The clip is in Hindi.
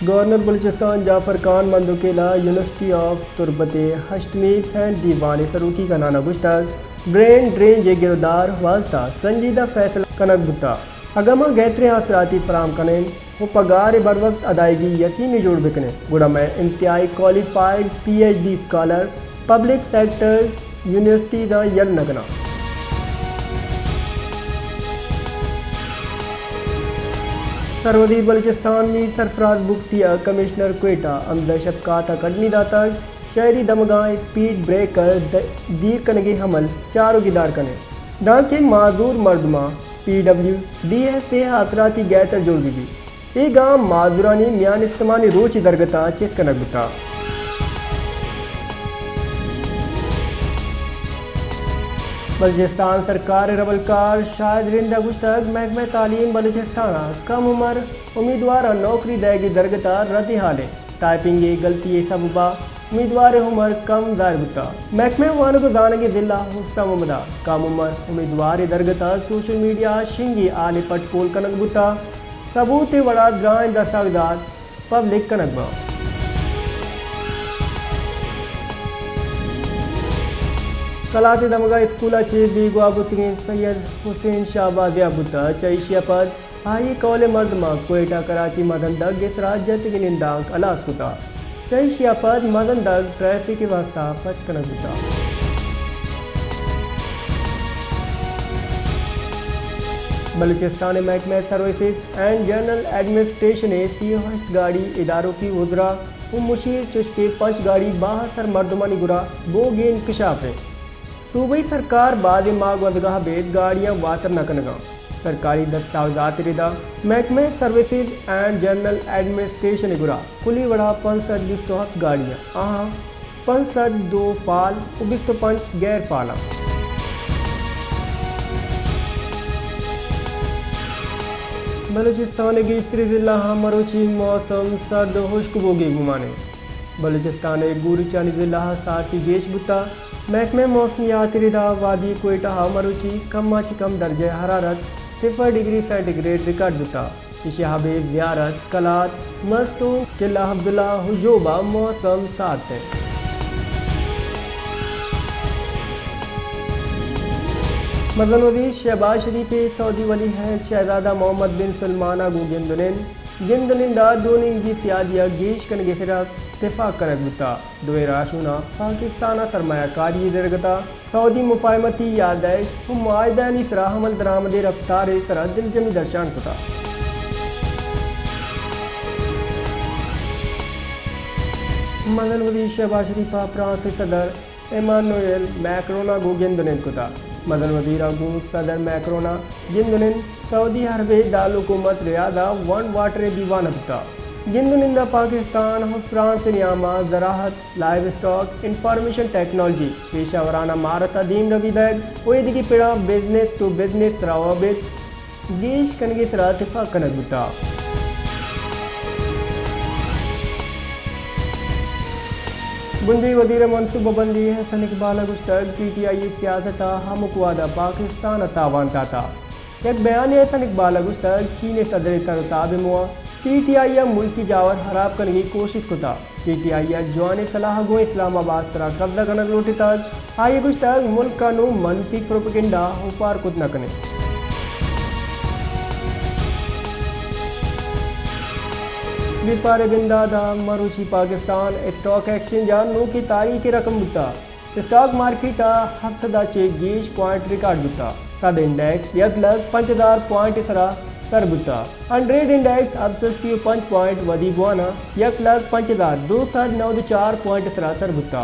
गवर्नर बलूचिस्तान जाफर खान मंदोकेला यूनिवर्सिटी ऑफ तुरबत हश्तमी सैन दीवान सरूकी का नाना गुश्तक ब्रेन ड्रेन जे गिरदार वास्ता संजीदा फैसला कनक बुता अगमा गैतरे हासिलाती फराम कने वो पगार बर वक्त अदायगी यकीनी जोड़ बिकने गुड़ा में इंतहाई qualified PhD scholar public sector university का यल नगना सरवदीर बलूचिस्तान में सरफराज बुख्तिया कमिश्नर क्वेटा अमदा शफकात अकडमी दाता शहरी दमगाह स्पीड ब्रेकर दीर कनगे हमल चारों गिदार कने डांके माजूर मर्दमा PWDS से हासराती गैतर जोड़ दी ये गांव माजूरानी मियान इस्तेमानी रोच दरगता चेक कनक बुता बलूचिस्तान सरकार रबलकार शायद रिंदा गुश्तक महकमा तालीम बलूचिस्तान कम उम्र उम्मीदवार नौकरी देगी दरगता रद्द हाले टाइपिंग गलती सबबा उम्मीदवार उम्र कम दायर बुता महकमे वान को दानगी जिला हुस्ता मुमदा कम उम्र उम्मीदवार दरगता सोशल मीडिया शिंगी आले पट पोल कनक बुता सबूत वड़ा ग्रां दस्तावेजात पब्लिक कनक बा कलाते दमगा स्कूल छे बीगवा बुतरीन सैयद हुसैन शाहबाज बुता चईशिया पद हाई कौले मजमा कोयटा कराची मदन दग गिसरा जतगी निंदांक अलास कुता चईशिया पद मदन दग ट्रैफिक के वास्ता पचकन बुता बलूचिस्तान महकमा सर्विसेज एंड जनरल एडमिनिस्ट्रेशन सी हश्त गाड़ी इदारों की उजरा मुशीर चुश्के 5 गाड़ी 72 मरदमानी गुरा बोगे इंकशाफ है सूबाई सरकार बाद माग वजगाह बेद गाड़ियाँ वातर नकनगा सरकारी दस्तावेजात रिदा महकमे सर्विसेज एंड जनरल एडमिनिस्ट्रेशन गुरा कुली वड़ा 65 गाड़ियाँ आहाँ 65 फाल 25 गैर फाला बलूचिस्तान की स्त्री जिला मरोची मौसम सर्द खुश्क बोगी घुमाने बलूचिस्तान गुरचानी जिला साथी गेश बुता महकमे मौसमियात रिदा वादी कोयटा मरुची कम से कम दर्जे हरारत 0 डिग्री सेंटीग्रेड रिकॉर्ड बुता इशहाब ज़ियारत कलात मस्तू किला अब्दुल्ला हुजोबा मौसम साथ है मदन वज़ीर शहबाज शरीफ सऊदी वली है शहजादा मोहम्मद बिन सलमान गो गिंदनिंदा दोनिंग की सियादिया गेश कन गेसरा इत्तेफाक करक बुता दोए राशुना पाकिस्तान सरमायाकारी दरगता सऊदी मुफाहमती यादय मायदानी सरा हमल दरामद रफ्तार तरह दिलजमी दर्शान कुता मदन वज़ीर शहबाज शरीफा फ्रांस सदर इमानुएल मैक्रोना गो गिंदनिन कुता मदन वज़ीर अगू सदर मैक्रोना गिंदनिन सऊदी अरब दाल हुकूमत रियादा वन वाटर दीवान बुता गिंदनिंदा पाकिस्तान फ्रांस नियामा ज़राहत लाइव स्टॉक इंफॉर्मेशन टेक्नोलॉजी पेशावराना मारत अदीम रवि बैग ओयदगी पिड़ा बिजनेस टू बिजनेस रवाबित गेश कनगी तरह इत्तेफाक कनक बुता बुंदी वजीर मनसूबाबंदी हसन इकबाल गुश्तक PTI सियासत हमकवादा पाकिस्तान तावान था एक बयान हसन इकबाल गुश्तक चीन सदर तरताब मुआ PTI मुल्की जावर हराब करने की कोशिश कुता PTI जवान सलाह गो इस्लामाबाद तरह कब्जा कनक लोटे तक आइए गुश्तक मुल्क का नु मनफी प्रोपेगेंडा उपार कुत न कने व्यापार बिंदादा मरुची पाकिस्तान स्टॉक एक्सचेंज नो की तारीख रकम बुता स्टॉक मार्केट हफ्ता चे गेश पॉइंट रिकॉर्ड बुता तद इंडेक्स 1,50,000 पॉइंट सरा सर बुता 100 इंडेक्स अफसोस की 5 पॉइंट वधी गुआना 1,50,294 पॉइंट सरा सर बुता